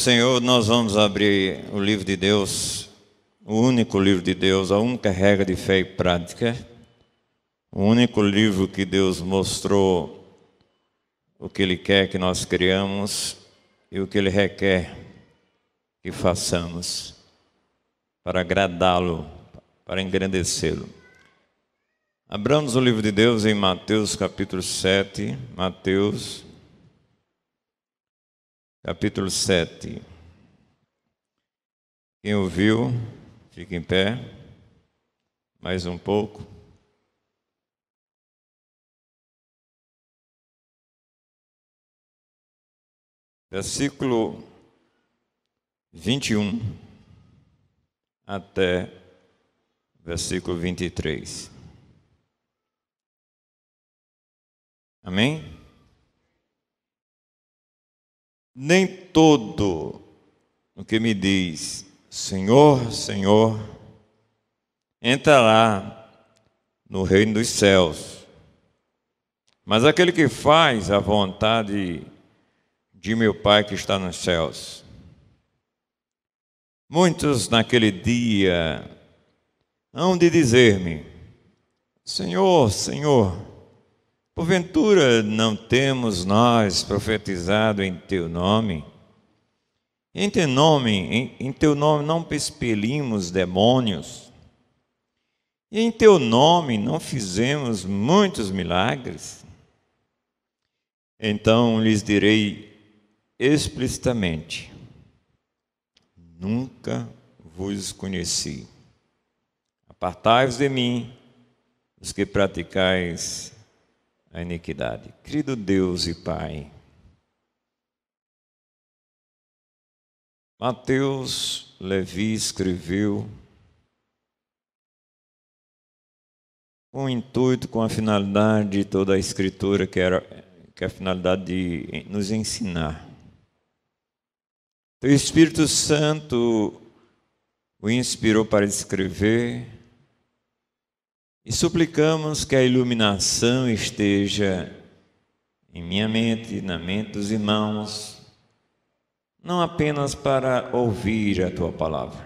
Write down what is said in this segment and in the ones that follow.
Senhor, nós vamos abrir o livro de Deus, o único livro de Deus, a única regra de fé e prática, o único livro que Deus mostrou o que Ele quer que nós criamos e o que Ele requer que façamos para agradá-lo, para engrandecê-lo. Abramos o livro de Deus em Mateus capítulo 7, Mateus capítulo 7. Quem ouviu, fique em pé, mais um pouco. Versículo 21 até versículo 23. Amém? Nem todo o que me diz Senhor, Senhor, entrará no reino dos céus, mas aquele que faz a vontade de meu Pai que está nos céus. Muitos naquele dia hão de dizer-me: Senhor, Senhor, porventura não temos nós profetizado em Teu nome? Em Teu nome não expelimos demônios? E em Teu nome não fizemos muitos milagres? Então lhes direi explicitamente: nunca vos conheci. Apartai-vos de mim, os que praticais a iniquidade. Querido Deus e Pai, Mateus Levi escreveu com o intuito, com a finalidade de toda a Escritura, que é a finalidade de nos ensinar. O Espírito Santo o inspirou para escrever, e suplicamos que a iluminação esteja em minha mente, na mente dos irmãos, não apenas para ouvir a Tua palavra,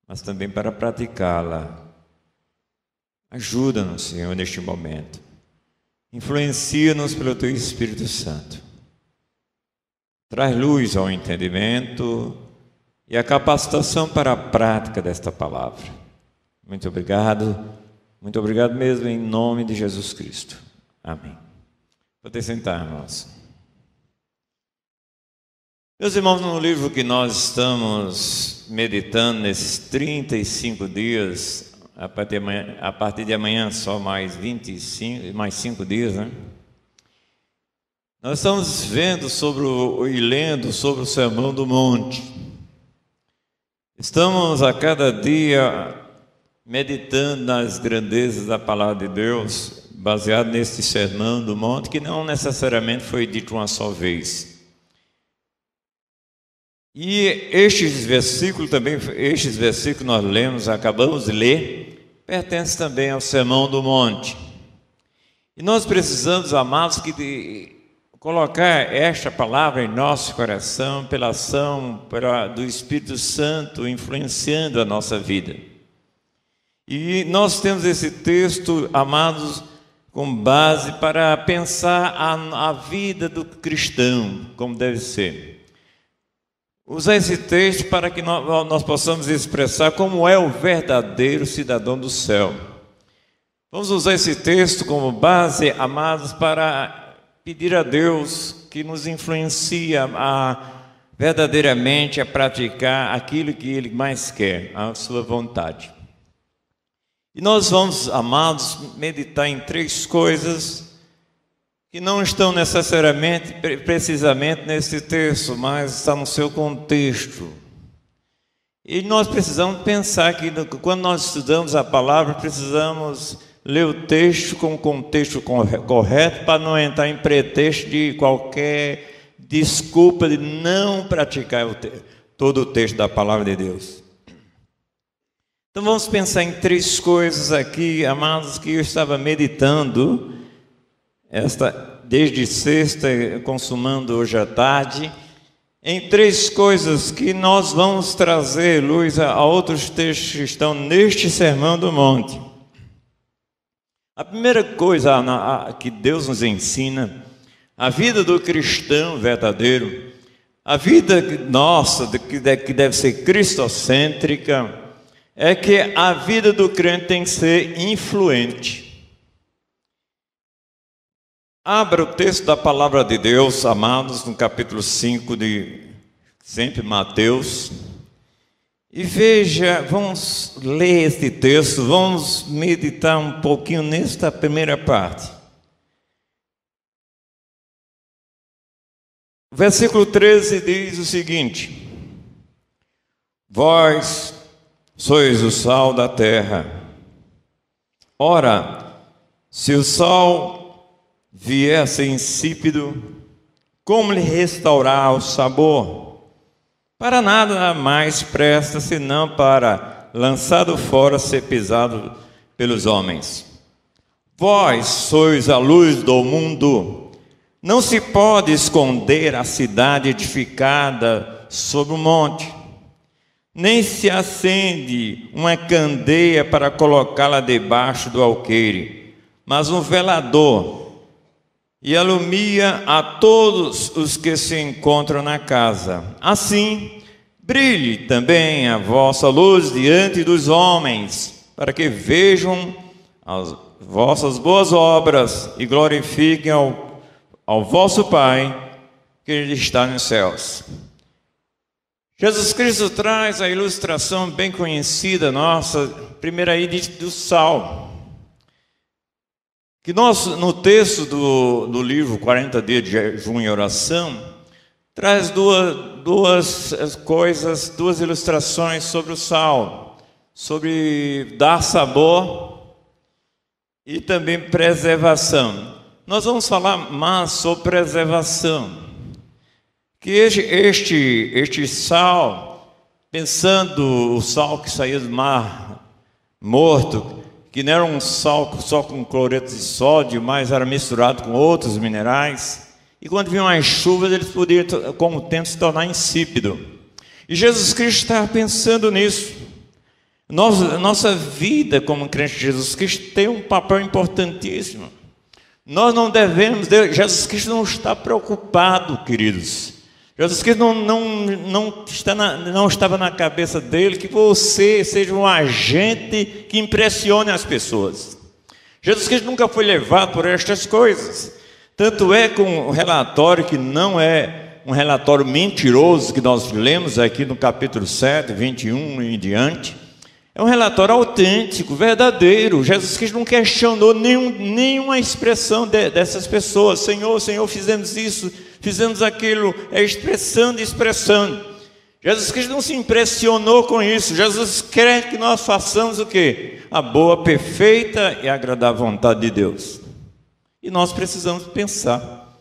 mas também para praticá-la. Ajuda-nos, Senhor, neste momento. Influencia-nos pelo Teu Espírito Santo. Traz luz ao entendimento e a capacitação para a prática desta palavra. Muito obrigado. Muito obrigado mesmo, em nome de Jesus Cristo. Amém. Pode sentar, irmãos. Meus irmãos, no livro que nós estamos meditando nesses 35 dias, a partir de amanhã só mais 5 dias, né? Nós estamos vendo e lendo sobre o Sermão do Monte. Estamos a cada dia meditando nas grandezas da palavra de Deus, baseado nesse Sermão do Monte, que não necessariamente foi dito uma só vez. E estes versículos que nós lemos, acabamos de ler, pertencem também ao Sermão do Monte. E nós precisamos, amados, colocar esta palavra em nosso coração pela ação do Espírito Santo influenciando a nossa vida. E nós temos esse texto, amados, com base para pensar a vida do cristão, como deve ser. Usar esse texto para que nós possamos expressar como é o verdadeiro cidadão do céu. Vamos usar esse texto como base, amados, para pedir a Deus que nos influencie verdadeiramente a praticar aquilo que Ele mais quer, a sua vontade. E nós vamos, amados, meditar em 3 coisas que não estão necessariamente, precisamente nesse texto, mas estão no seu contexto. E nós precisamos pensar que quando nós estudamos a palavra, precisamos ler o texto com o contexto correto para não entrar em pretexto de qualquer desculpa de não praticar todo o texto da palavra de Deus. Então vamos pensar em 3 coisas aqui, amados, que eu estava meditando desde sexta, consumando hoje à tarde, em três coisas que nós vamos trazer luz a outros textos que estão neste Sermão do Monte. A primeira coisa que Deus nos ensina, a vida do cristão verdadeiro, a vida nossa, que deve ser cristocêntrica, é que a vida do crente tem que ser influente. Abra o texto da palavra de Deus, amados, no capítulo 5 de sempre Mateus, e veja, vamos ler este texto, vamos meditar um pouquinho nesta primeira parte. O versículo 13 diz o seguinte: vós sois o sal da terra. Ora, se o sal vier a ser insípido, como lhe restaurar o sabor? Para nada mais presta, senão para, lançado fora, ser pisado pelos homens. Vós sois a luz do mundo. Não se pode esconder a cidade edificada sobre um monte, nem se acende uma candeia para colocá-la debaixo do alqueire, mas um velador, e alumia a todos os que se encontram na casa. Assim, brilhe também a vossa luz diante dos homens, para que vejam as vossas boas obras e glorifiquem ao vosso Pai que está nos céus. Jesus Cristo traz a ilustração bem conhecida nossa, primeiro aí do sal. Que nós, no texto do livro 40 Dias de Jejum e Oração, traz duas coisas, duas ilustrações sobre o sal, sobre dar sabor e também preservação. Nós vamos falar mais sobre preservação, que este sal, pensando o sal que saía do mar morto, que não era um sal só com cloreto de sódio, mas era misturado com outros minerais, e quando vinham as chuvas, eles podiam, com o tempo, se tornar insípido. E Jesus Cristo estava pensando nisso. Nossa vida como crente de Jesus Cristo tem um papel importantíssimo. Nós não devemos, Jesus Cristo não está preocupado, queridos. Jesus Cristo não estava na cabeça dele que você seja um agente que impressione as pessoas. Jesus Cristo nunca foi levado por estas coisas. Tanto é com o relatório, que não é um relatório mentiroso, que nós lemos aqui no capítulo 7, 21 e em diante. É um relatório autêntico, verdadeiro. Jesus Cristo não questionou nenhuma expressão dessas pessoas. Senhor, fizemos isso, fizemos aquilo. É expressando. Jesus Cristo não se impressionou com isso. Jesus quer que nós façamos o quê? A boa, perfeita e agradável vontade de Deus. E nós precisamos pensar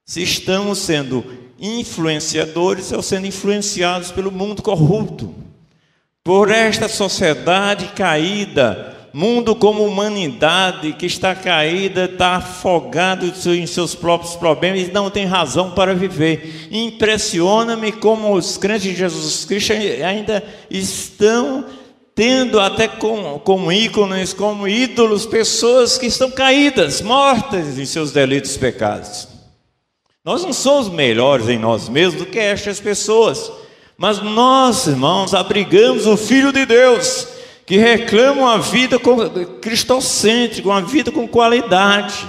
se estamos sendo influenciadores ou sendo influenciados pelo mundo corrupto, por esta sociedade caída, mundo como humanidade que está caída, está afogado em seus próprios problemas e não tem razão para viver. Impressiona-me como os crentes de Jesus Cristo ainda estão tendo até como ícones, como ídolos, pessoas que estão caídas, mortas em seus delitos e pecados. Nós não somos melhores em nós mesmos do que estas pessoas, mas nós, irmãos, abrigamos o Filho de Deus, que reclama uma vida cristocêntrica, uma vida com qualidade,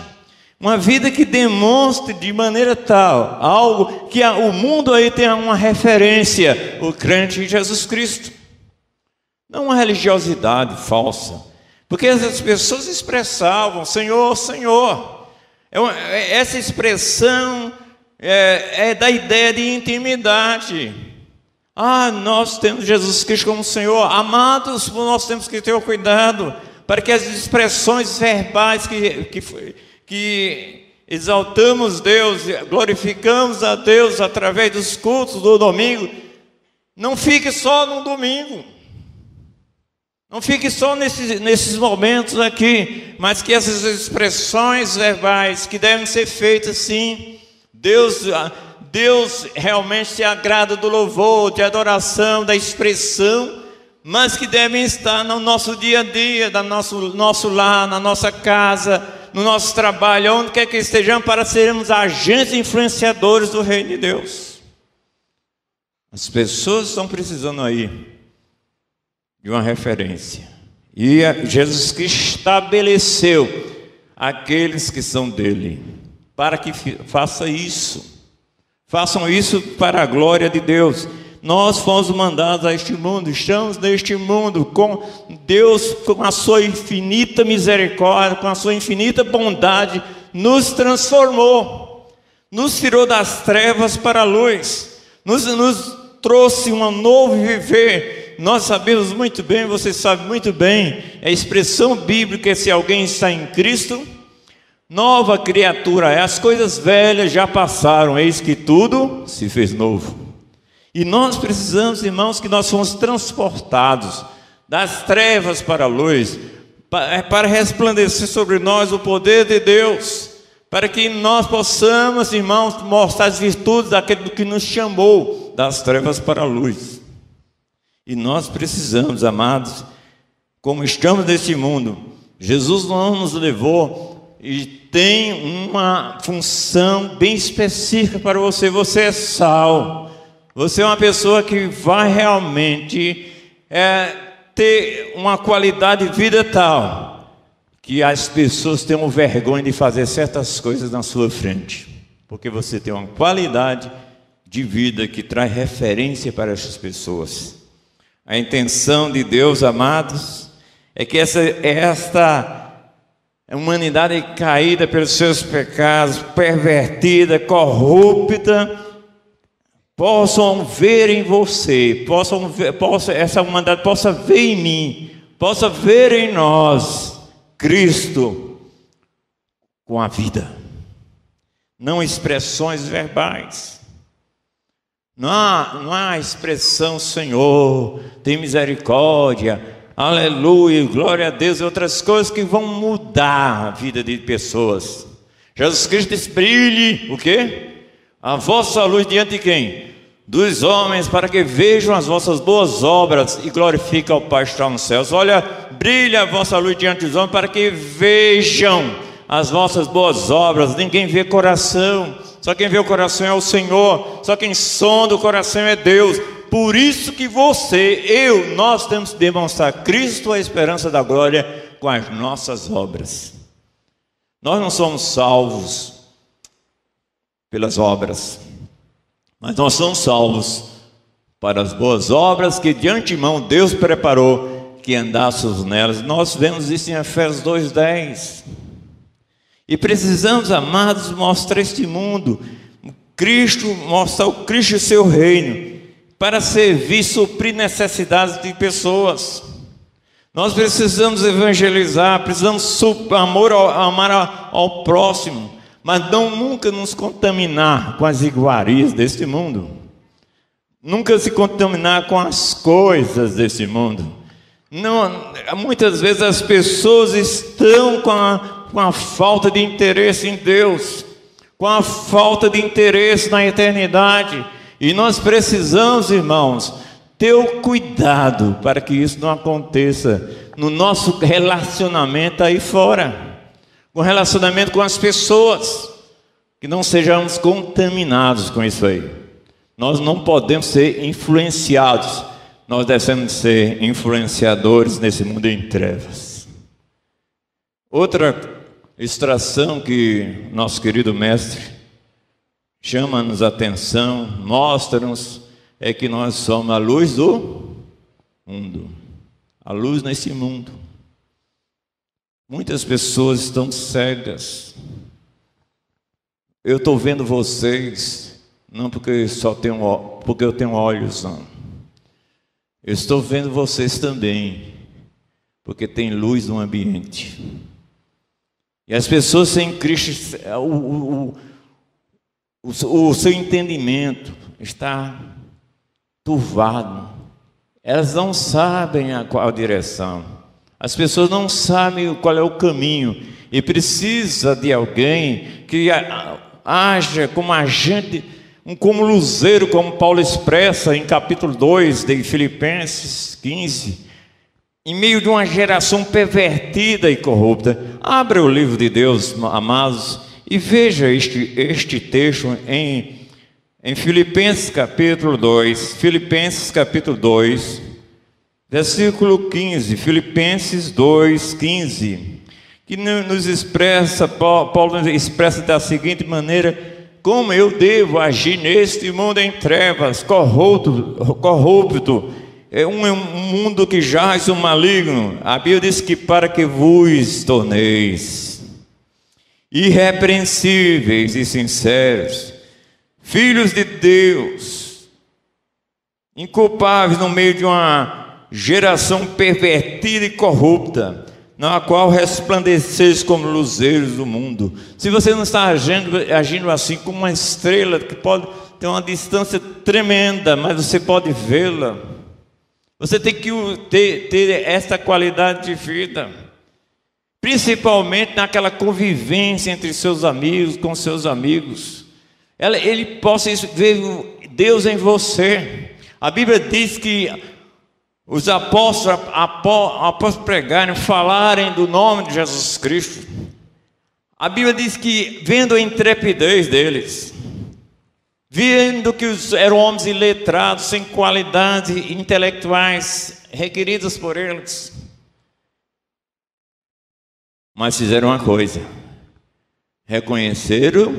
uma vida que demonstre de maneira tal, algo que o mundo aí tenha uma referência, o crente em Jesus Cristo. Não uma religiosidade falsa, porque essas pessoas expressavam, Senhor, Senhor. Essa expressão é da ideia de intimidade. Nós temos Jesus Cristo como Senhor. Amados, nós temos que ter o cuidado para que as expressões verbais que exaltamos Deus, glorificamos a Deus através dos cultos do domingo, não fique só no domingo. Não fique só nesses momentos aqui, mas que essas expressões verbais que devem ser feitas sim, Deus realmente se agrada do louvor, de adoração, da expressão, mas que devem estar no nosso dia a dia, no nosso lar, na nossa casa, no nosso trabalho, onde quer que estejamos, para sermos agentes influenciadores do reino de Deus. As pessoas estão precisando aí de uma referência. E Jesus que estabeleceu aqueles que são dele, para que façam isso para a glória de Deus. Nós fomos mandados a este mundo, estamos neste mundo, com Deus, com a sua infinita misericórdia, com a sua infinita bondade, nos transformou, nos tirou das trevas para a luz, nos trouxe um novo viver. Nós sabemos muito bem, você sabe muito bem, a expressão bíblica é: se alguém está em Cristo, nova criatura é. As coisas velhas já passaram, eis que tudo se fez novo. E nós precisamos, irmãos, que nós fomos transportados das trevas para a luz, para resplandecer sobre nós o poder de Deus, para que nós possamos, irmãos, mostrar as virtudes daquele que nos chamou das trevas para a luz. E nós precisamos, amados, como estamos neste mundo, Jesus não nos levou e tem uma função bem específica para você. Você é sal. Você é uma pessoa que vai realmente ter uma qualidade de vida tal que as pessoas tenham vergonha de fazer certas coisas na sua frente, porque você tem uma qualidade de vida que traz referência para essas pessoas. A intenção de Deus, amados, é que esta humanidade caída pelos seus pecados, pervertida, corrupta, possam ver em você, essa humanidade possa ver em mim, possa ver em nós Cristo com a vida, não expressões verbais. Não há expressão: Senhor, tem misericórdia, aleluia, glória a Deus, e outras coisas que vão mudar a vida de pessoas. Jesus Cristo disse: brilhe o quê? A vossa luz diante de quem? Dos homens, para que vejam as vossas boas obras e glorifiquem ao Pai que está nos céus. Olha, brilha a vossa luz diante dos homens, para que vejam as vossas boas obras. Ninguém vê coração, só quem vê o coração é o Senhor, só quem sonda o coração é Deus. Por isso que nós temos que demonstrar Cristo, a esperança da glória, com as nossas obras. Nós não somos salvos pelas obras, mas nós somos salvos para as boas obras que de antemão Deus preparou que andássemos nelas. Nós vemos isso em Efésios 2:10. E precisamos, amados, mostrar este mundo, mostrar o Cristo e o seu reino, para servir, suprir necessidades de pessoas. Nós precisamos evangelizar, precisamos amar ao próximo, mas nunca nos contaminar com as iguarias deste mundo, nunca se contaminar com as coisas deste mundo. Não, muitas vezes as pessoas estão com a falta de interesse em Deus, com a falta de interesse na eternidade, e nós precisamos, irmãos, ter o cuidado para que isso não aconteça no nosso relacionamento aí fora, com relacionamento com as pessoas, que não sejamos contaminados com isso aí. Nós não podemos ser influenciados, nós devemos ser influenciadores nesse mundo em trevas. Outra extração que nosso querido mestre chama-nos a atenção, mostra-nos, é que nós somos a luz do mundo, a luz nesse mundo. Muitas pessoas estão cegas. Eu estou vendo vocês, não porque eu tenho olhos, não. Eu estou vendo vocês também, porque tem luz no ambiente. E as pessoas sem Cristo, o seu entendimento está turvado. Elas não sabem qual a direção. As pessoas não sabem qual é o caminho. E precisa de alguém que haja como agente, como luzeiro, como Paulo expressa em capítulo 2 de Filipenses 15, em meio de uma geração pervertida e corrupta. Abra o livro de Deus, amados, e veja este texto em Filipenses capítulo 2, Filipenses capítulo 2, versículo 15, Filipenses 2, 15, que nos expressa, Paulo nos expressa da seguinte maneira: como eu devo agir neste mundo em trevas, corrupto, é um mundo que jaz o maligno. A Bíblia diz que para que vos torneis irrepreensíveis e sinceros, filhos de Deus, inculpáveis no meio de uma geração pervertida e corrupta, na qual resplandeceis como luzeiros do mundo. Se você não está agindo assim, como uma estrela que pode ter uma distância tremenda, mas você pode vê-la, você tem que ter essa qualidade de vida, principalmente naquela convivência entre seus amigos, com seus amigos. Ele possa ver Deus em você. A Bíblia diz que os apóstolos, após pregarem, falarem do nome de Jesus Cristo, a Bíblia diz que, vendo a intrepidez deles, vendo que eram homens iletrados, sem qualidades intelectuais requeridas por eles, mas fizeram uma coisa: reconheceram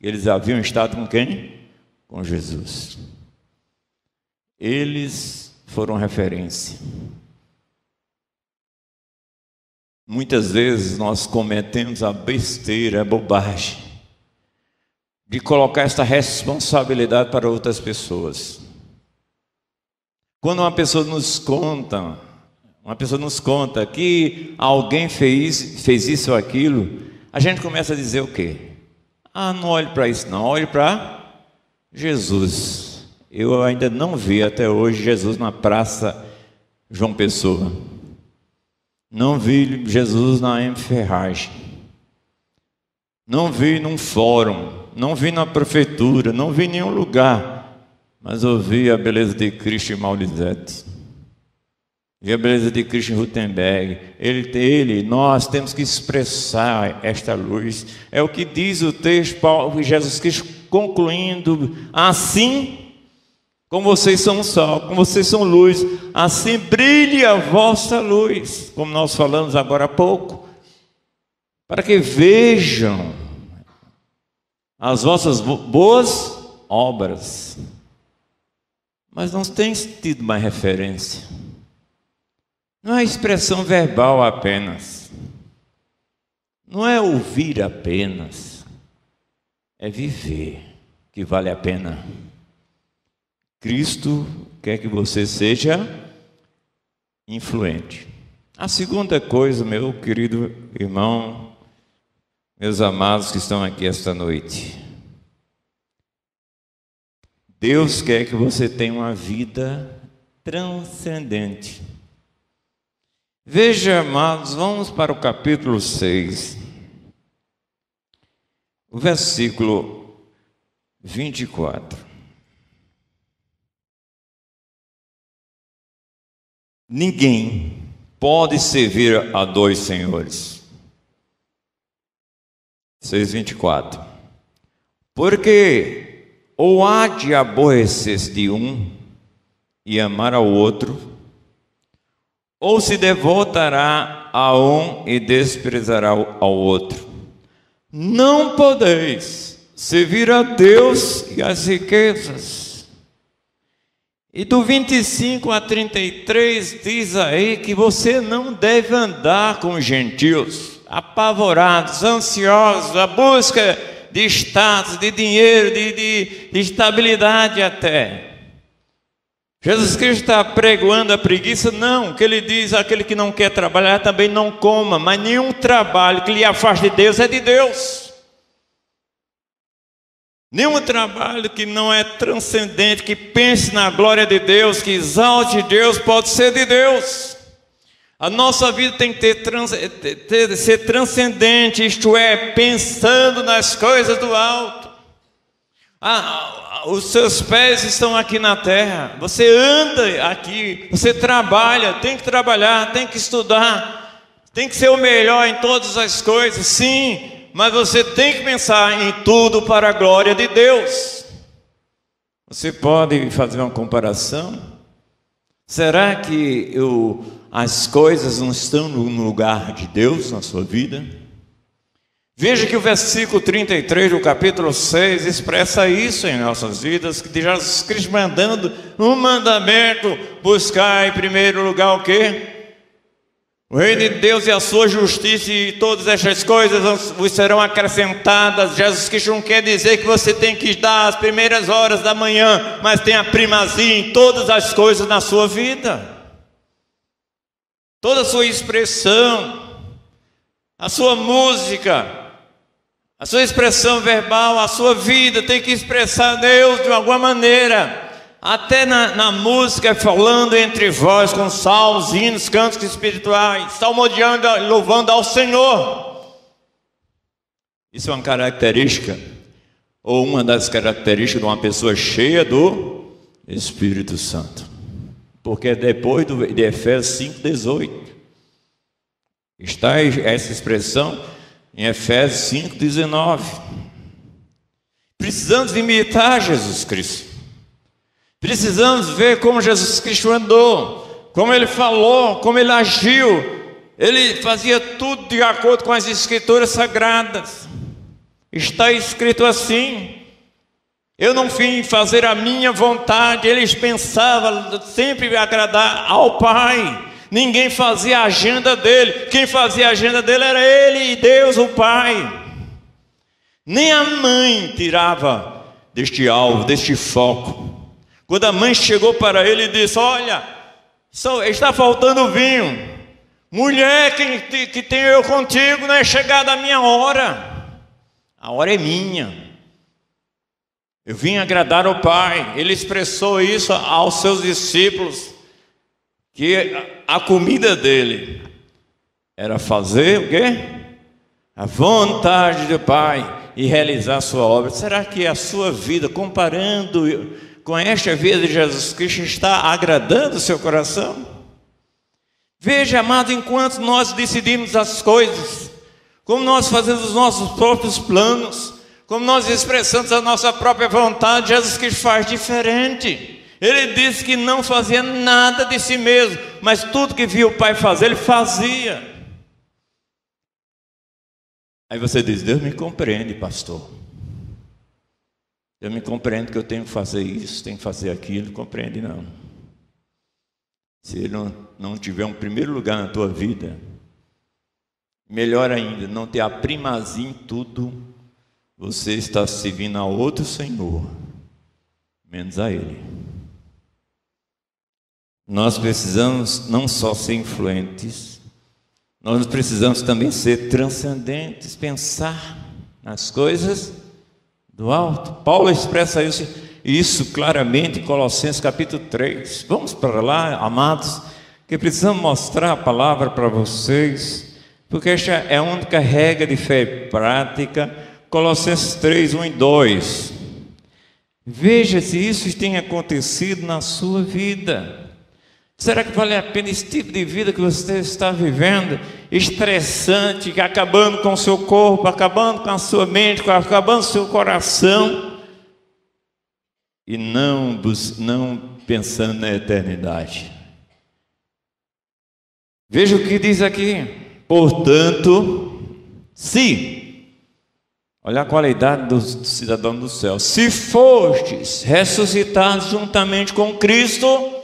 que eles haviam estado com quem? Com Jesus. Eles foram referência. Muitas vezes nós cometemos a besteira, a bobagem de colocar esta responsabilidade para outras pessoas. Quando uma pessoa nos conta que alguém fez isso ou aquilo, a gente começa a dizer o quê? Não olhe para isso não, olhe para Jesus. Eu ainda não vi até hoje Jesus na Praça João Pessoa. Não vi Jesus na M. Ferragem. Não vi num fórum. Não vi na prefeitura. Não vi em nenhum lugar. Mas ouvi a beleza de Cristo em Maurizete. Vi a beleza de Cristo em Rutenberg. Nós temos que expressar esta luz. É o que diz o texto, Jesus Cristo concluindo: assim como vocês são sal, como vocês são luz, assim brilhe a vossa luz, como nós falamos agora há pouco, para que vejam as vossas boas obras. Mas não tem tido mais referência. Não é expressão verbal apenas, não é ouvir apenas, é viver que vale a pena. Cristo quer que você seja influente. A segunda coisa, meu querido irmão, meus amados que estão aqui esta noite, Deus quer que você tenha uma vida transcendente. Veja, amados, vamos para o capítulo 6, o versículo 24. Ninguém pode servir a dois senhores. 6:24. Porque ou há de aborrecer-se de um e amar ao outro, ou se devotará a um e desprezará ao outro. Não podeis servir a Deus e às riquezas. E do 25 a 33 diz aí que você não deve andar com os gentios, apavorados, ansiosos, à busca de status, de dinheiro, de estabilidade até. Jesus Cristo está pregoando a preguiça? Não, o que ele diz: aquele que não quer trabalhar também não coma, mas nenhum trabalho que lhe afaste de Deus é de Deus. Nenhum trabalho que não é transcendente, que pense na glória de Deus, que exalte Deus, pode ser de Deus. A nossa vida tem que ser transcendente, isto é, pensando nas coisas do alto. Os seus pés estão aqui na terra. Você anda aqui, você trabalha, tem que trabalhar, tem que estudar, tem que ser o melhor em todas as coisas, sim, mas você tem que pensar em tudo para a glória de Deus. Você pode fazer uma comparação? Será que as coisas não estão no lugar de Deus na sua vida? Veja que o versículo 33 do capítulo 6 expressa isso em nossas vidas, que Jesus Cristo mandando um mandamento: buscar em primeiro lugar o quê? O reino de Deus e a sua justiça, e todas estas coisas vos serão acrescentadas. Jesus Cristo não quer dizer que você tem que dar as primeiras horas da manhã, mas tem a primazia em todas as coisas na sua vida. Toda a sua expressão, a sua música, a sua expressão verbal, a sua vida tem que expressar Deus de alguma maneira. Até na música, falando entre vós com salmos, hinos, cantos espirituais, salmodiando, louvando ao Senhor. Isso é uma característica, ou uma das características de uma pessoa cheia do Espírito Santo. Porque depois de Efésios 5,18 está essa expressão em Efésios 5,19. Precisamos imitar Jesus Cristo. Precisamos ver como Jesus Cristo andou, como Ele falou, como Ele agiu. Ele fazia tudo de acordo com as Escrituras Sagradas. Está escrito assim: eu não vim fazer a minha vontade. Eles pensavam sempre agradar ao Pai. Ninguém fazia a agenda dele. Quem fazia a agenda dele era Ele e Deus, o Pai. Nem a mãe tirava deste alvo, deste foco. Quando a mãe chegou para ele e disse: olha, está faltando vinho. Mulher, que tenho eu contigo, não é chegada a minha hora. A hora é minha. Eu vim agradar ao Pai. Ele expressou isso aos seus discípulos, que a comida dele era fazer o quê? A vontade do Pai e realizar a sua obra. Será que a sua vida, comparando com esta vida de Jesus Cristo, está agradando o seu coração? Veja, amado, enquanto nós decidimos as coisas, como nós fazemos os nossos próprios planos, como nós expressamos a nossa própria vontade, Jesus Cristo faz diferente. Ele disse que não fazia nada de si mesmo, mas tudo que via o Pai fazer, Ele fazia. Aí você diz: Deus me compreende, pastor. Eu me compreendo que eu tenho que fazer isso, tenho que fazer aquilo. Compreende não. Se Ele não tiver um primeiro lugar na tua vida, melhor ainda, não ter a primazia em tudo, você está servindo a outro Senhor, menos a Ele. Nós precisamos não só ser influentes, nós precisamos também ser transcendentes, pensar nas coisas do alto. Paulo expressa isso claramente em Colossenses capítulo 3. Vamos para lá, amados, que precisamos mostrar a palavra para vocês, porque esta é a única regra de fé e prática. Colossenses 3, 1 e 2. Veja se isso tem acontecido na sua vida. Será que vale a pena esse tipo de vida que você está vivendo? Estressante, acabando com o seu corpo, acabando com a sua mente, acabando com o seu coração, e não pensando na eternidade. Veja o que diz aqui: portanto, olha a qualidade do cidadão do céu, se fostes ressuscitados juntamente com Cristo.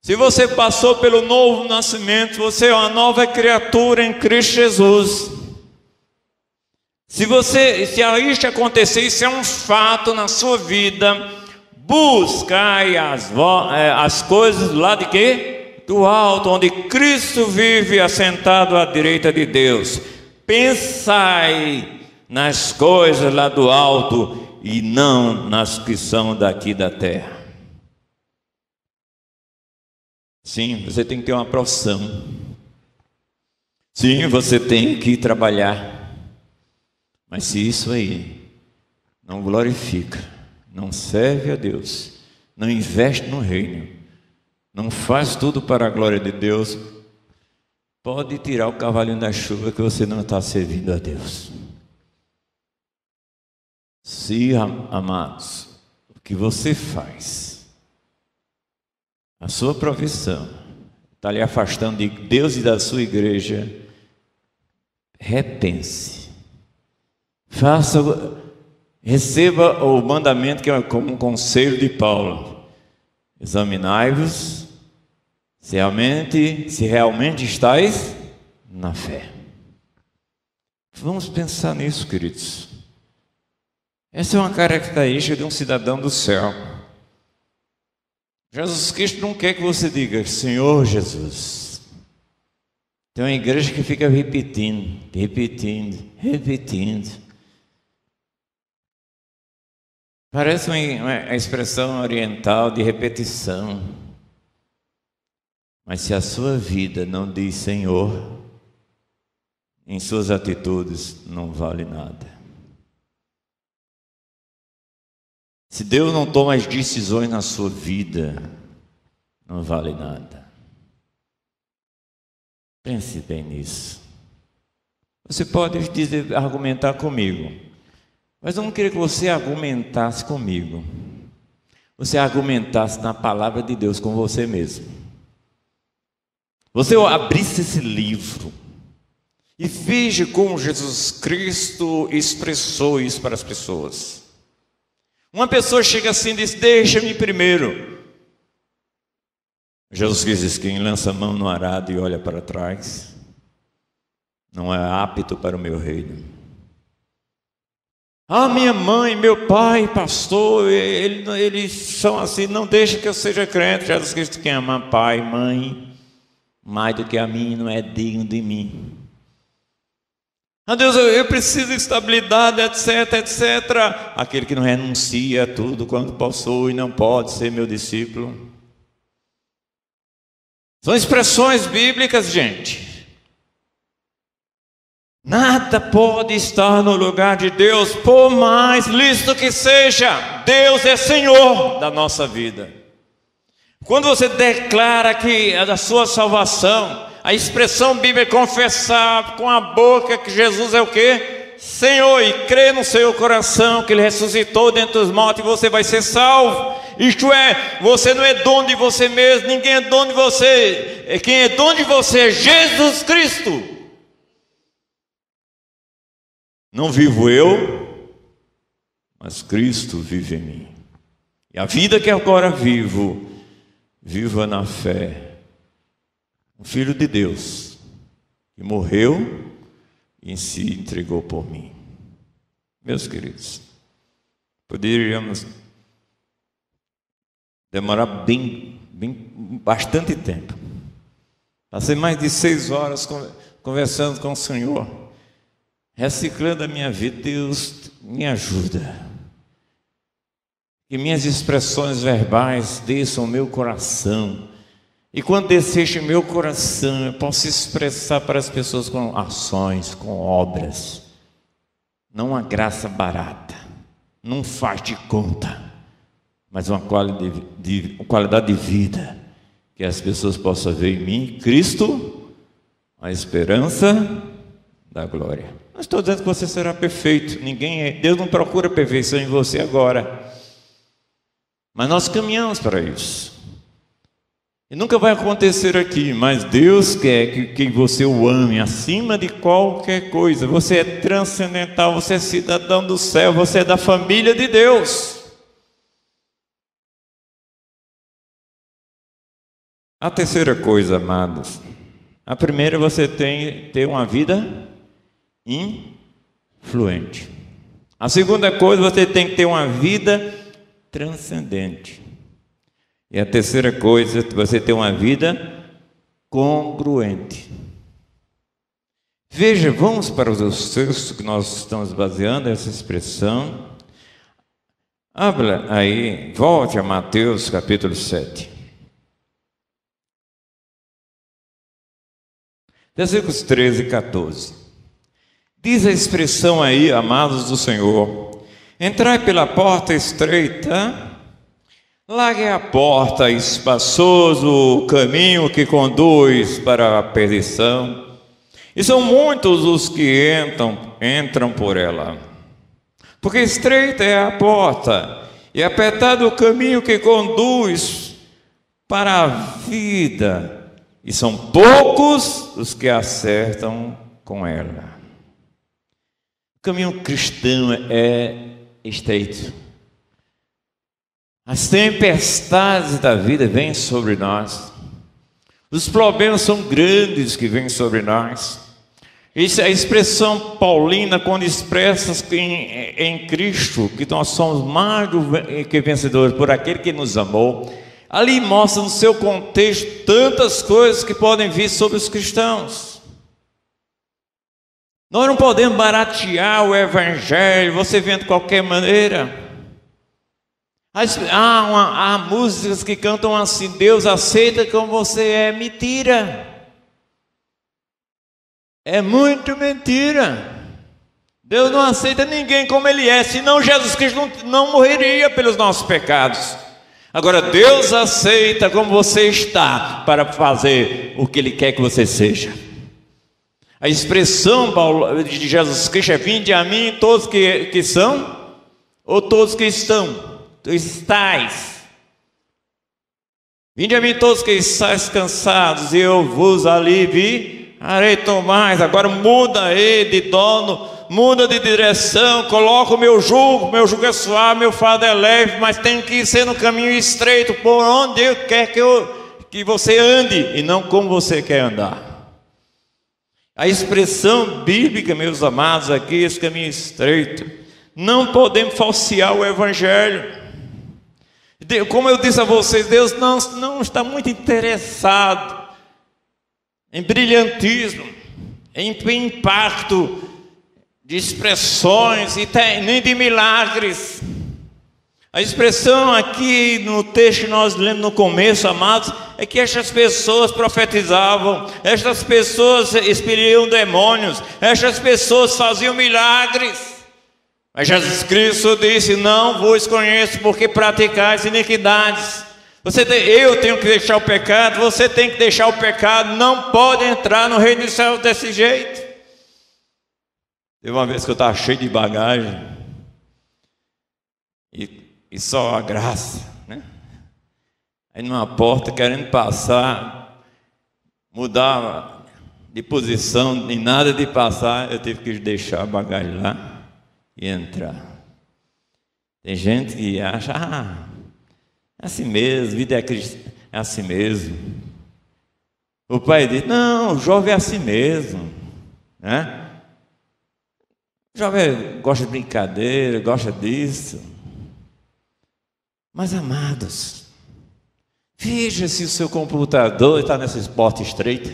Se você passou pelo novo nascimento, você é uma nova criatura em Cristo Jesus. Se isto acontecer, isso é um fato na sua vida, buscai as coisas lá de quê? Do alto, onde Cristo vive assentado à direita de Deus. Pensai nas coisas lá do alto e não nas que são daqui da terra. Sim, você tem que ter uma profissão. Sim, você tem que trabalhar. Mas se isso aí não glorifica, não serve a Deus, não investe no reino, não faz tudo para a glória de Deus, pode tirar o cavalinho da chuva que você não está servindo a Deus. Se, amados, o que você faz, a sua profissão, está lhe afastando de Deus e da sua igreja, repense. Receba o mandamento que é como um conselho de Paulo. Examinai-vos se realmente estáis na fé. Vamos pensar nisso, queridos. Essa é uma característica de um cidadão do céu. Jesus Cristo não quer que você diga Senhor Jesus. Tem uma igreja que fica repetindo. Parece uma expressão oriental de repetição. Mas se a sua vida não diz Senhor, em suas atitudes não vale nada. Se Deus não toma as decisões na sua vida, não vale nada. Pense bem nisso. Você pode argumentar comigo, mas eu não queria que você argumentasse comigo. Você argumentasse na palavra de Deus com você mesmo. Você abrisse esse livro e veja como Jesus Cristo expressou isso para as pessoas. Uma pessoa chega assim e diz, deixa-me primeiro. Jesus Cristo diz, quem lança a mão no arado e olha para trás, não é apto para o meu reino. Minha mãe, meu pai, pastor, eles são assim, não deixa que eu seja crente. Jesus Cristo, quem ama pai, mãe, mais do que a mim, não é digno de mim. Deus, eu preciso de estabilidade, etc, etc. Aquele que não renuncia a tudo quando possui, não pode ser meu discípulo. São expressões bíblicas, gente. Nada pode estar no lugar de Deus, por mais lícito que seja. Deus é Senhor da nossa vida. Quando você declara que a sua salvação, a expressão bíblica é confessar com a boca que Jesus é o quê? Senhor, e crer no seu coração que Ele ressuscitou dentre os mortos e você vai ser salvo. Isto é, você não é dono de você mesmo, ninguém é dono de você. Quem é dono de você é Jesus Cristo. Não vivo eu, mas Cristo vive em mim. E a vida que agora vivo, viva na fé. O Filho de Deus, que morreu e se entregou por mim. Meus queridos, poderíamos demorar bastante tempo. Passei mais de 6 horas conversando com o Senhor, reciclando a minha vida. Deus, me ajuda. Que minhas expressões verbais desçam ao meu coração. E quando descer meu coração, eu posso expressar para as pessoas com ações, com obras. Não uma graça barata, não faz de conta, mas uma qualidade de vida, que as pessoas possam ver em mim, Cristo, a esperança da glória. Não estou dizendo que você será perfeito, Deus não procura perfeição em você agora, mas nós caminhamos para isso. E nunca vai acontecer aqui, mas Deus quer que você o ame acima de qualquer coisa. Você é transcendental, você é cidadão do céu, você é da família de Deus. A terceira coisa, amados. A primeira, você tem que ter uma vida influente. A segunda coisa, você tem que ter uma vida transcendente. E a terceira coisa, você tem uma vida congruente. Veja, vamos para os textos que nós estamos baseando essa expressão. Abra aí, volte a Mateus capítulo 7. Versículos 13 e 14. Diz a expressão aí, amados do Senhor: Entrai pela porta estreita, largue a porta, espaçoso o caminho que conduz para a perdição, e são muitos os que entram por ela. Porque estreita é a porta, e apertado o caminho que conduz para a vida, e são poucos os que acertam com ela. O caminho cristão é estreito. As tempestades da vida vêm sobre nós. Os problemas são grandes que vêm sobre nós. Isso é a expressão paulina quando expressa em Cristo que nós somos mais do que vencedores por aquele que nos amou. Ali mostra no seu contexto tantas coisas que podem vir sobre os cristãos. Nós não podemos baratear o evangelho, você vê de qualquer maneira. Há músicas que cantam assim: Deus aceita como você é. Mentira. É muito mentira. Deus não aceita ninguém como ele é, senão Jesus Cristo não morreria pelos nossos pecados. Agora, Deus aceita como você está para fazer o que ele quer que você seja. A expressão de Jesus Cristo é: vinde a mim todos que são, ou todos que estão, tu estais. Vinde a mim todos que estáis cansados, e eu vos aliviarei. Tomais. Agora muda aí de dono, muda de direção, coloca o meu jugo é suave, meu fardo é leve, mas tem que ser no caminho estreito, por onde eu quero que você ande, e não como você quer andar. A expressão bíblica, meus amados, aqui, esse caminho estreito, não podemos falsear o evangelho. Como eu disse a vocês, Deus não está muito interessado em brilhantismo, em impacto de expressões e nem de milagres. A expressão aqui no texto que nós lemos no começo, amados, é que estas pessoas profetizavam, estas pessoas expeliam demônios, estas pessoas faziam milagres. Mas Jesus Cristo disse: não vos conheço porque praticais iniquidades. Eu tenho que deixar o pecado, você tem que deixar o pecado, não pode entrar no reino dos céus desse jeito. Teve uma vez que eu estava cheio de bagagem, e só a graça, né? Aí numa porta, querendo passar, mudar de posição, e nada de passar, eu tive que deixar a bagagem lá e entrar. Tem gente que acha: é assim mesmo, vida é assim mesmo. O pai diz: não, o jovem é assim mesmo, né? O jovem gosta de brincadeira, gosta disso. Mas, amados, veja se o seu computador está nessa porta estreita.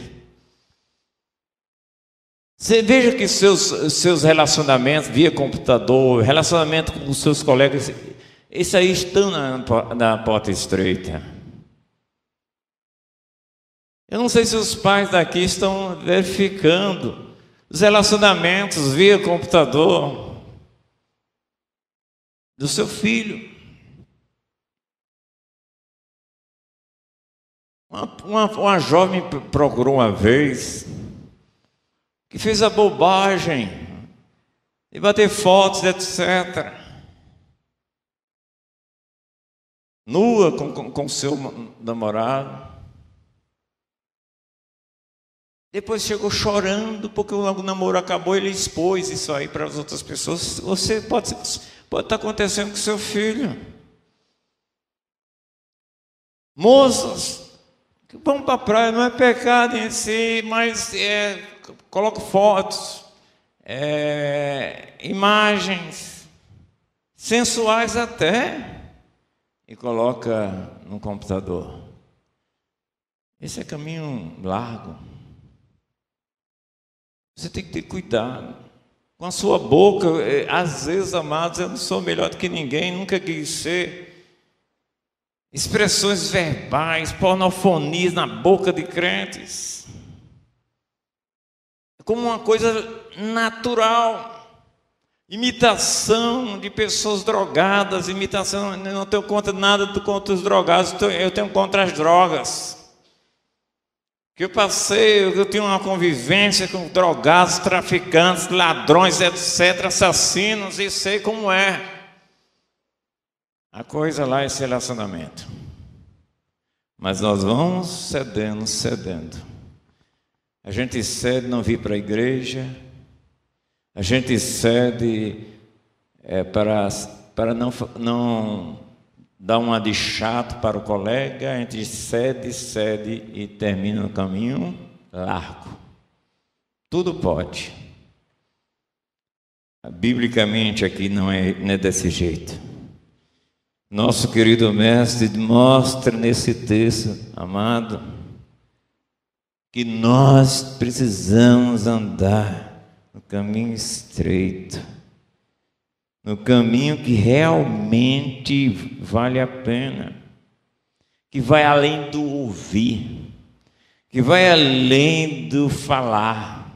Você veja que seus relacionamentos via computador, relacionamento com os seus colegas, isso aí estão na porta estreita. Eu não sei se os pais daqui estão verificando os relacionamentos via computador do seu filho. Uma jovem procurou uma vez, que fez a bobagem de bater fotos, etc. Nua com seu namorado. Depois chegou chorando porque o namoro acabou. Ele expôs isso aí para as outras pessoas. Você pode estar acontecendo com seu filho. Moças que vão para a praia, não é pecado em si, mas coloca fotos, imagens sensuais até, e coloca no computador. Esse é caminho largo. Você tem que ter cuidado com a sua boca. Às vezes, amados, eu não sou melhor do que ninguém, nunca quis ser. Expressões verbais, pornofonias na boca de crentes, como uma coisa natural. Imitação de pessoas drogadas, imitação, eu não tenho contra nada contra os drogados, eu tenho contra as drogas. Que eu tinha uma convivência com drogados, traficantes, ladrões, etc., assassinos, e sei como é. A coisa lá é esse relacionamento. Mas nós vamos cedendo. A gente cede não vir para a igreja, a gente cede para não dar uma de chato para o colega, a gente cede e termina no caminho largo. Tudo pode. Biblicamente aqui não é desse jeito. Nosso querido mestre mostra nesse texto, amado, que nós precisamos andar no caminho estreito, no caminho que realmente vale a pena, que vai além do ouvir, que vai além do falar,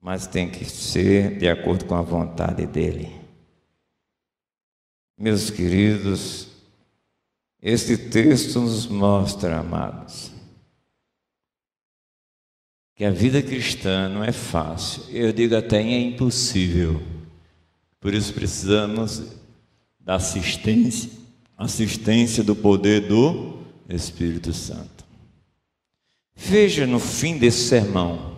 mas tem que ser de acordo com a vontade dele. Meus queridos, este texto nos mostra, amados, que a vida cristã não é fácil, eu digo até é impossível. Por isso precisamos da assistência do poder do Espírito Santo. Veja no fim desse sermão,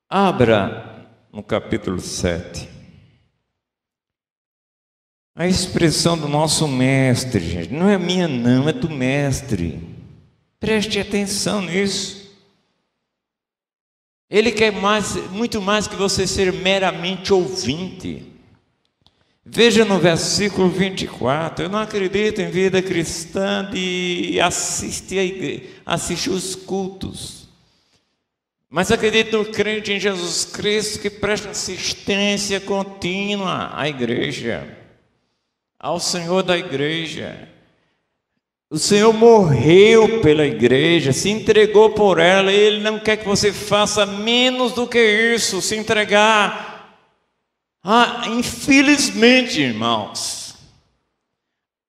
abra no capítulo 7. A expressão do nosso mestre, gente, não é minha não, é do mestre. Preste atenção nisso. Ele quer muito mais que você ser meramente ouvinte. Veja no versículo 24, eu não acredito em vida cristã de assistir os cultos, mas acredito no crente em Jesus Cristo que presta assistência contínua à igreja, ao Senhor da igreja. O Senhor morreu pela igreja, se entregou por ela, e Ele não quer que você faça menos do que isso, se entregar. Infelizmente, irmãos,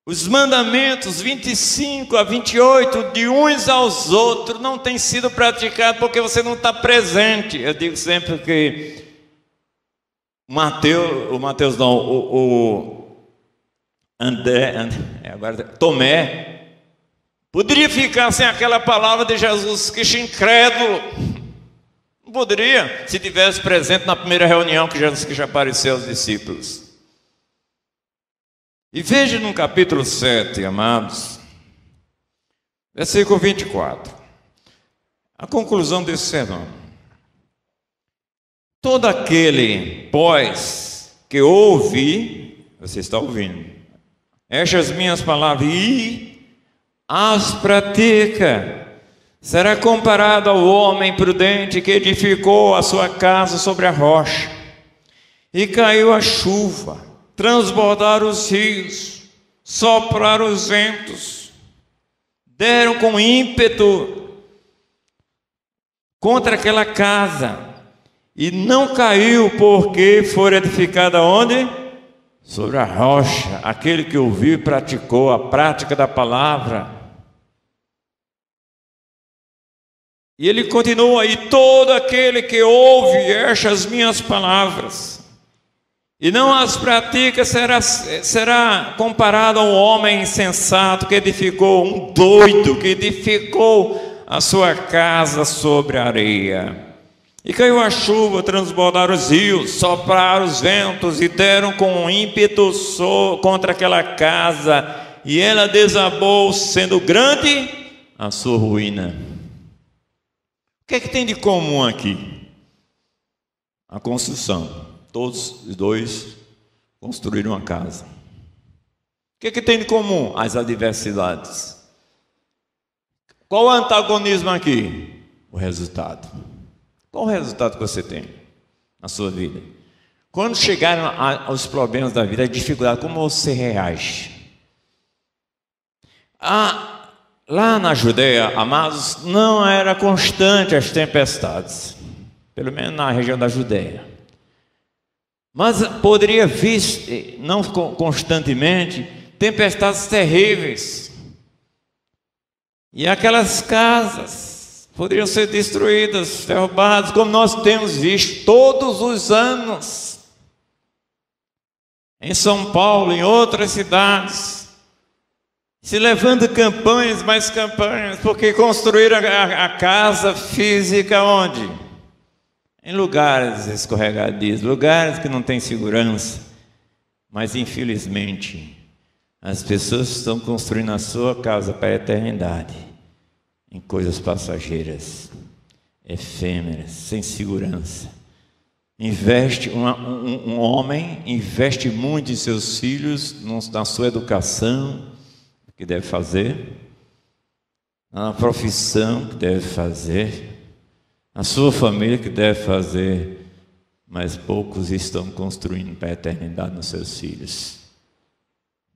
os mandamentos 25 a 28 de uns aos outros não têm sido praticados porque você não está presente. Eu digo sempre que Tomé poderia ficar sem aquela palavra de Jesus Cristo, incrédulo. Não poderia, se tivesse presente na primeira reunião que Jesus Cristo apareceu aos discípulos. E veja no capítulo 7, amados, versículo 24, a conclusão desse sermão. Todo aquele, pois, que ouve, você está ouvindo, estas minhas palavras e as pratica, será comparado ao homem prudente que edificou a sua casa sobre a rocha. E caiu a chuva, transbordaram os rios, sopraram os ventos, deram com ímpeto contra aquela casa, e não caiu porque foi edificada onde? Sobre a rocha. Aquele que ouviu e praticou a prática da palavra. E ele continua aí, todo aquele que ouve estas minhas palavras e não as pratica será comparado a um homem insensato que edificou, um doido que edificou a sua casa sobre a areia. E caiu a chuva, transbordaram os rios, sopraram os ventos e deram com ímpeto contra aquela casa, e ela desabou, sendo grande a sua ruína. O que é que tem de comum aqui? A construção. Todos os dois construíram uma casa. O que é que tem de comum? As adversidades. Qual o antagonismo aqui? O resultado. Qual o resultado que você tem na sua vida? Quando chegaram aos problemas da vida, a dificuldade, como você reage? Lá na Judeia, amados, não era constante as tempestades, pelo menos na região da Judeia. Mas poderia vir, não constantemente, tempestades terríveis. E aquelas casas poderiam ser destruídas, derrubadas, como nós temos visto todos os anos. Em São Paulo, em outras cidades, se levando campanhas, mais campanhas, porque construíram a casa física onde? Em lugares escorregadios, lugares que não têm segurança. Mas infelizmente, as pessoas estão construindo a sua casa para a eternidade, em coisas passageiras, efêmeras, sem segurança. Um homem investe muito em seus filhos, na sua educação, que deve fazer, na profissão que deve fazer, na sua família que deve fazer, mas poucos estão construindo para a eternidade nos seus filhos.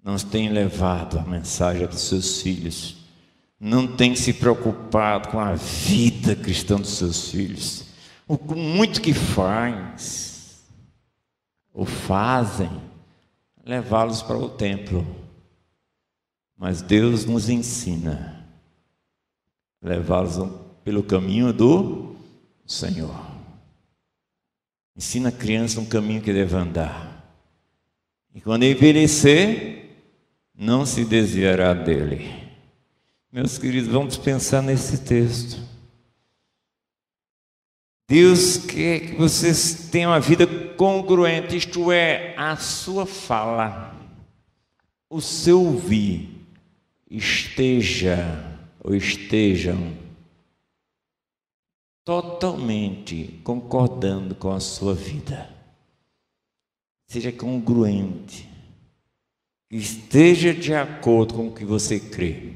Não têm levado a mensagem para os seus filhos, não têm se preocupado com a vida cristã dos seus filhos. O muito que faz, ou fazem, levá-los para o templo. Mas Deus nos ensina a levá-los pelo caminho do Senhor. Ensina a criança um caminho que deve andar. E quando envelhecer, não se desviará dele. Meus queridos, vamos pensar nesse texto. Deus quer que vocês tenham uma vida congruente, isto é, a sua fala, o seu ouvir, estejam totalmente concordando com a sua vida. Seja congruente, esteja de acordo com o que você crê,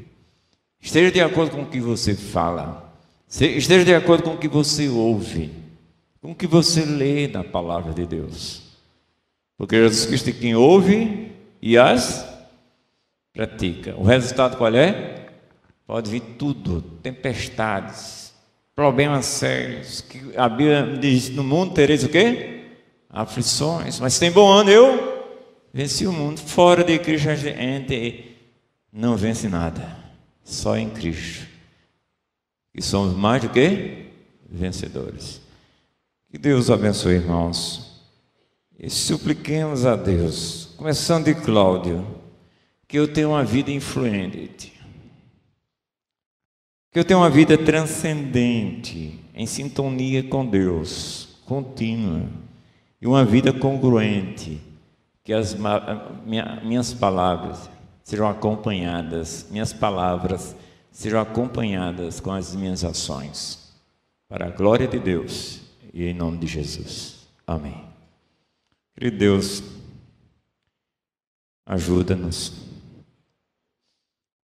esteja de acordo com o que você fala. Esteja de acordo com o que você ouve, com o que você lê na palavra de Deus. Porque Jesus Cristo é quem ouve e as pratica. O resultado qual é? Pode vir tudo, tempestades, problemas sérios. Que a Bíblia diz, no mundo tereis o quê? Aflições. Mas tem bom ano, eu venci o mundo. Fora de Cristo a gente não vence nada, só em Cristo. E somos mais do que vencedores. Que Deus abençoe, irmãos. E supliquemos a Deus, começando de Cláudio, que eu tenha uma vida influente, que eu tenha uma vida transcendente, em sintonia com Deus, contínua, e uma vida congruente, que as minhas palavras sejam acompanhadas, minhas palavras sejam acompanhadas com as minhas ações, para a glória de Deus e em nome de Jesus. Amém. Querido Deus, ajuda-nos.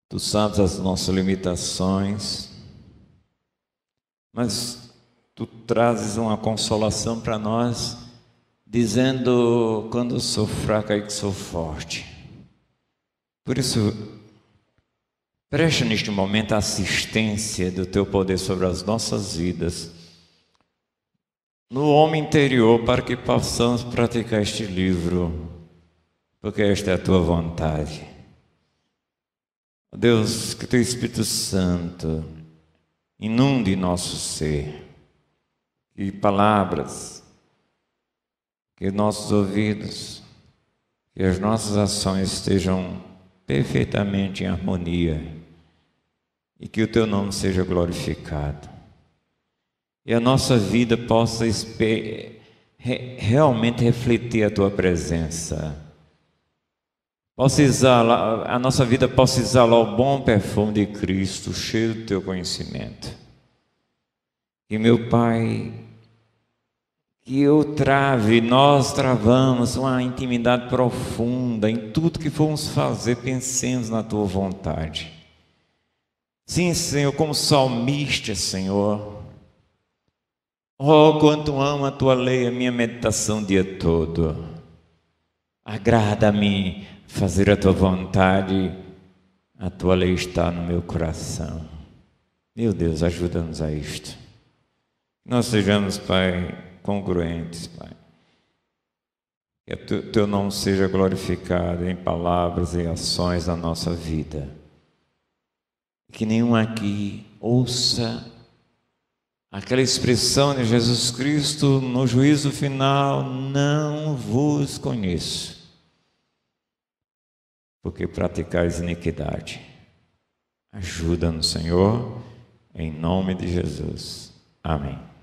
Tu sabes as nossas limitações, mas Tu trazes uma consolação para nós, dizendo, quando eu sou fraco, aí que sou forte. Por isso, preste neste momento a assistência do Teu poder sobre as nossas vidas, no homem interior, para que possamos praticar este livro, porque esta é a Tua vontade. Deus, que Teu Espírito Santo inunde nosso ser, que palavras, que nossos ouvidos, que as nossas ações estejam perfeitamente em harmonia e que o Teu nome seja glorificado e a nossa vida possa realmente refletir a Tua presença, a nossa vida possa exalar o bom perfume de Cristo, cheio do Teu conhecimento. E meu Pai, que nós travamos uma intimidade profunda em tudo que formos fazer, pensemos na Tua vontade. Sim, Senhor, como salmista, Senhor. Oh, quanto amo a Tua lei, a minha meditação o dia todo. Agrada-me fazer a Tua vontade, a Tua lei está no meu coração. Meu Deus, ajuda-nos a isto. Nós sejamos, Pai, congruentes, Pai. Que teu nome seja glorificado em palavras e ações da nossa vida. Que nenhum aqui ouça aquela expressão de Jesus Cristo no juízo final: não vos conheço, porque praticais iniquidade. Ajuda-nos, Senhor, em nome de Jesus. Amém.